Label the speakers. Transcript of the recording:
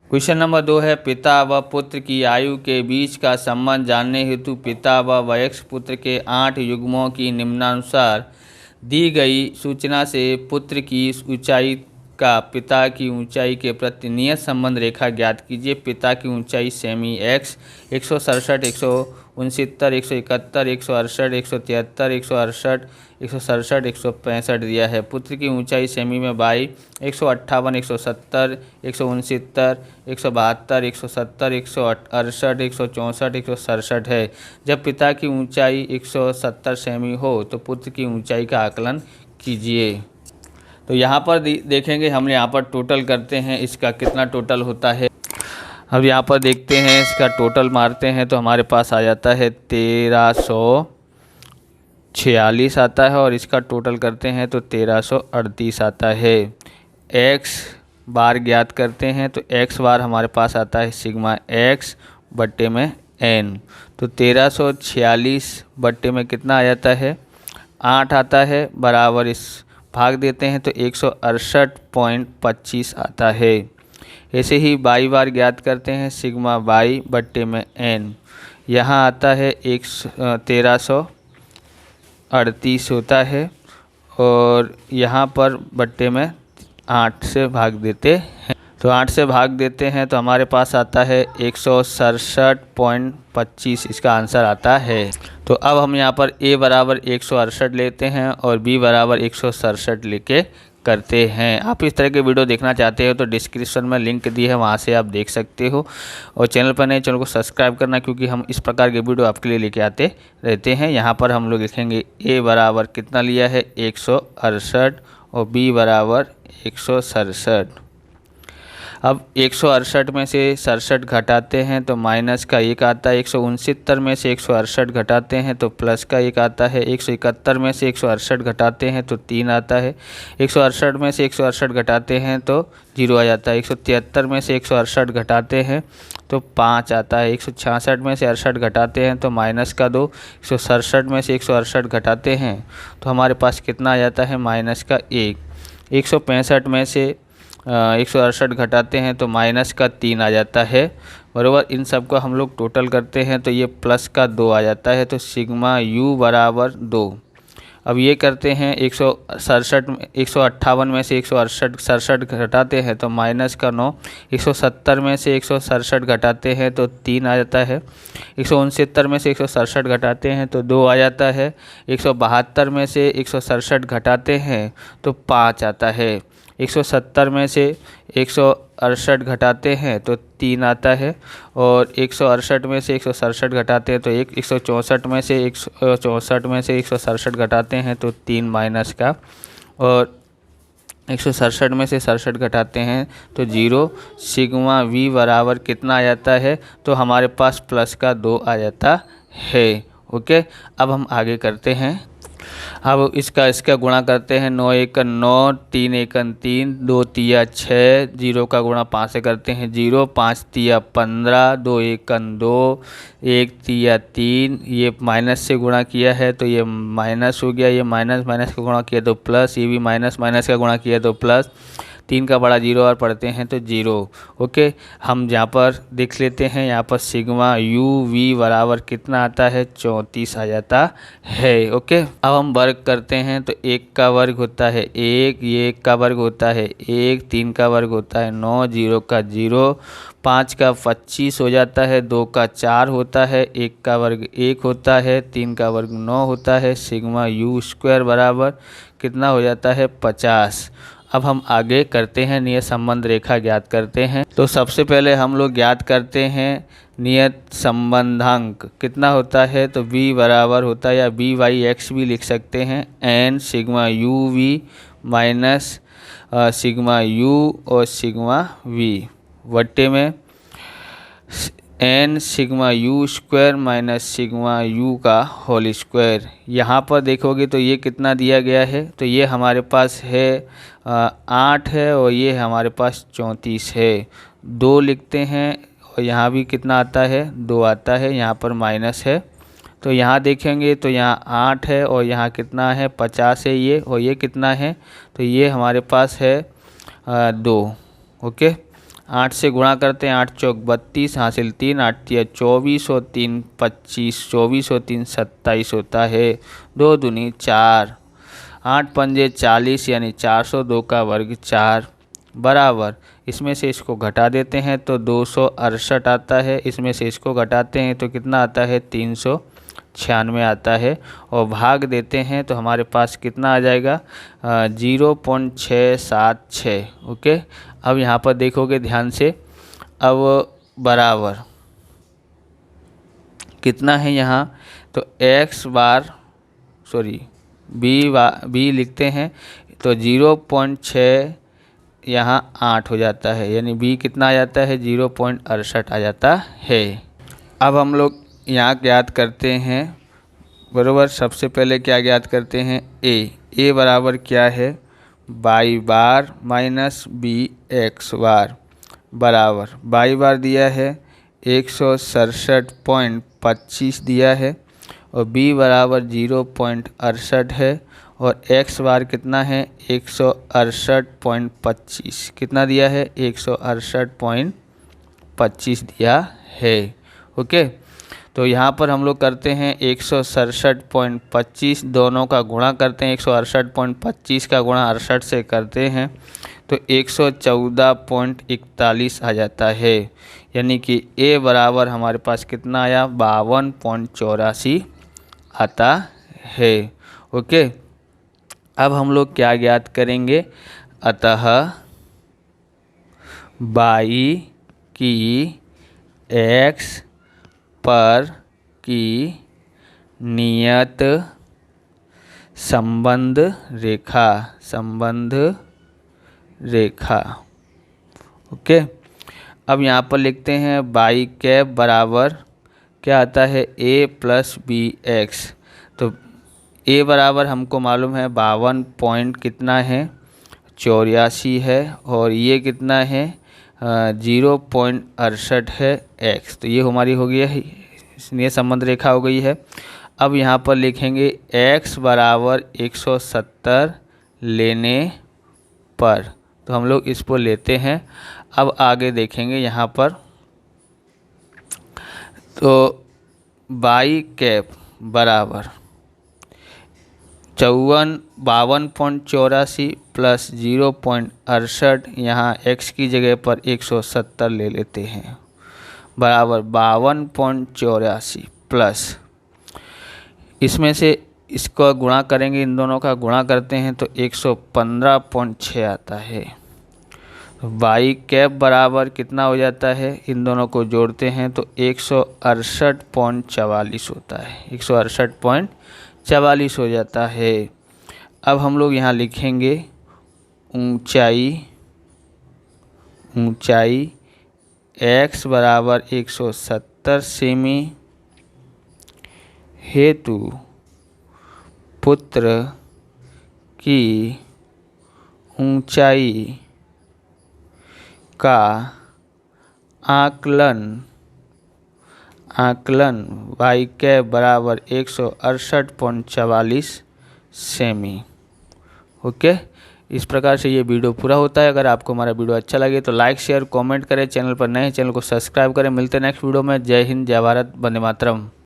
Speaker 1: Question number 2 है पिता व पुत्र की आयु के बीच का संबंध जानने हेतु पिता व वयस्क पुत्र के 8 युग्मों की निम्नानुसार दी गई सूचना से पुत्र की ऊंचाई का पिता की ऊंचाई के प्रति नियत संबंध रेखा ज्ञात कीजिए। पिता की ऊंचाई सेमी एक्स 167, 169, 171, 168, 173, 168, 167, 165 दिया है। पुत्र की ऊंचाई सेमी में बाई 158, 170, 169, 172, 170, 168, 164, 167 है। जब पिता की ऊंचाई 170 सेमी हो तो पुत्र की ऊंचाई का आकलन कीजिए। तो यहाँ पर देखेंगे, हम यहाँ पर टोटल करते हैं इसका कितना टोटल होता है। अब यहाँ पर देखते हैं इसका टोटल मारते हैं तो हमारे पास आ जाता है 1346 आता है और इसका टोटल करते हैं तो 1338 आता है। एक्स बार ज्ञात करते हैं तो एक्स बार हमारे पास आता है सिग्मा एक्स बट्टे में एन। तो 1346 बट्टे में कितना आ जाता है 8 आता है, बराबर इस भाग देते हैं तो 168.25 आता है। ऐसे ही बाई बार ज्ञात करते हैं सिग्मा बाई बट्टे में एन, यहाँ आता है 1338 होता है और यहाँ पर बट्टे में 8 से भाग देते हैं। तो 8 से भाग देते हैं तो हमारे पास आता है 167.25 इसका आंसर आता है। तो अब हम यहाँ पर a बराबर 168 लेते हैं और b बराबर 167 लेके करते हैं। आप इस तरह के वीडियो देखना चाहते हो तो डिस्क्रिप्शन में लिंक दी है, वहाँ से आप देख सकते हो। और चैनल पर नए चैनल को सब्सक्राइब करना, क्योंकि हम इस प्रकार के वीडियो आपके लिए लेके आते रहते हैं। यहाँ पर हम लोग लिखेंगे a बराबर कितना लिया है 168 और b बराबर 167। अब 168 में से 67 घटाते हैं तो माइनस का 1 आता है। 169 में से 168 घटाते हैं तो प्लस का 1 आता है। 171 में से 168 घटाते हैं तो 3 आता है। 168 में से 168 घटाते हैं तो 0 आ जाता है। 173 में से 168 घटाते हैं तो 5 आता है। 166 में से 68 घटाते हैं तो माइनस का 2। 167 में से 168 घटाते हैं तो हमारे पास कितना आ जाता है माइनस का 1। 165 में से 168 घटाते हैं तो माइनस का 3 आ जाता है, बराबर। इन सब को हम लोग टोटल करते हैं तो ये प्लस का 2 आ जाता है। तो सिग्मा यू बराबर 2। अब ये करते हैं 158 में से 167 घटाते हैं तो माइनस का 9। 170 में से 167 घटाते हैं तो 3 आ जाता है। 169 में से 167 घटाते हैं तो 2 आ जाता है। 172 में से 167 घटाते हैं तो 5 आता है। 170 में से 168 घटाते हैं तो 3 आता है और 168 में से 167 घटाते हैं तो 164 में से 167 घटाते हैं तो 3 माइनस का, और 167 में से 67 घटाते हैं तो 0। सिग्मा वी बराबर कितना आ जाता है तो हमारे पास प्लस का 2 आ जाता है। ओके, अब हम आगे करते हैं। अब इसका गुणा करते हैं। 9 1 9, 3 1 3, 2 3 6, 0 का गुणा 5 से करते हैं 0, 5 3 15, 2 1 2, 1 3 3। ये माइनस से गुणा किया है तो ये माइनस हो गया, ये माइनस का गुणा किया तो प्लस, ये भी माइनस का गुणा किया तो प्लस। 3 का बड़ा 0 और पढ़ते हैं तो 0। ओके, हम यहाँ पर देख लेते हैं। यहाँ पर सिग्मा यू वी बराबर कितना आता है 34 आ जाता है। ओके, अब हम वर्ग करते हैं तो 1 का वर्ग होता है 1, ये 1 का वर्ग होता है 1, 3 का वर्ग होता है 9, 0 का 0, 5 का 25 हो जाता है, 2 का 4 होता है, 1 का वर्ग 1 होता है, 3 का वर्ग 9 होता है। सिग्मा यू स्क्वायर बराबर कितना हो जाता है 50। अब हम आगे करते हैं, नियत संबंध रेखा ज्ञात करते हैं। तो सबसे पहले हम लोग ज्ञात करते हैं नियत संबंधांक कितना होता है। तो v बराबर होता है, या बी वाई एक्स भी लिख सकते हैं, n sigma U V minus sigma U और सिग्मा वी बट्टे में n sigma U square minus sigma U का होल स्क्वायर। यहाँ पर देखोगे तो ये कितना दिया गया है, तो ये हमारे पास है 8 है और ये हमारे पास 34 है। 2 लिखते हैं और यहाँ भी कितना आता है 2 आता है, यहाँ पर माइनस है। तो यहाँ देखेंगे तो यहाँ 8 है और यहाँ कितना है 50 है ये, और ये कितना है तो ये हमारे पास है 2। ओके, 8 से गुणा करते हैं, 8 चौक 32 हासिल 3, 8 तिया 24 और 3 25, 24 और 3 27 होता है, 2 दूनी 4, 8 पंजे 40 यानी 402 का वर्ग 4 बराबर, इसमें से इसको घटा देते हैं तो 268 आता है, इसमें से इसको घटाते हैं तो कितना आता है 396 आता है, और भाग देते हैं तो हमारे पास कितना आ जाएगा 0.676। ओके, अब यहाँ पर देखोगे ध्यान से, अब बराबर कितना है यहाँ, तो बी लिखते हैं तो 0.6 यहाँ 8 हो जाता है, यानी बी कितना आ जाता है 0.68 आ जाता है। अब हम लोग यहाँ ज्ञात करते हैं, बराबर, सबसे पहले क्या ज्ञात करते हैं, ए बराबर क्या है वाई बार माइनस बी एक्स बार बराबर, वाई बार दिया है 167.25 दिया है, और बी बराबर 0.68 है, और एक्स बार कितना है 168.25, कितना दिया है 168.25 दिया है। ओके, तो यहाँ पर हम लोग करते हैं 167.25, दोनों का गुणा करते हैं, 168.25 का गुणा 68 से करते हैं तो 114.41 आ जाता है, यानी कि ए बराबर हमारे पास कितना आया 52.84 आता है। ओके, अब हम लोग क्या ज्ञात करेंगे, अतः बाई की एक्स पर की नियत संबंध रेखा। ओके, अब यहाँ पर लिखते हैं बाई कैप बराबर क्या आता है ए प्लस बी एक्स, तो ए बराबर हमको मालूम है 52 पॉइंट कितना है 84 है, और ये कितना है 0.68 है एक्स, तो ये हमारी हो गई है, इसलिए संबंध रेखा हो गई है। अब यहाँ पर लिखेंगे x बराबर 170 लेने पर, तो हम लोग इसको लेते हैं। अब आगे देखेंगे यहाँ पर, तो बाई कैप बराबर 52.84 प्लस 0.68, यहाँ x की जगह पर 170 ले लेते हैं, बराबर 52.84 प्लस, इसमें से इसको गुणा करेंगे, इन दोनों का गुणा करते हैं तो 115.6 आता है। बाई कैप बराबर कितना हो जाता है, इन दोनों को जोड़ते हैं तो 168.44 होता है, 168.44 हो जाता है। अब हम लोग यहाँ लिखेंगे ऊंचाई x बराबर 170 सेमी हेतु पुत्र की ऊंचाई का आकलन वाई कैप बराबर 168.44 सेमी। ओके, इस प्रकार से ये वीडियो पूरा होता है। अगर आपको हमारा वीडियो अच्छा लगे तो लाइक शेयर कमेंट करें, चैनल पर नए चैनल को सब्सक्राइब करें। मिलते हैं नेक्स्ट वीडियो में। जय हिंद, जय भारत, वंदे मातरम।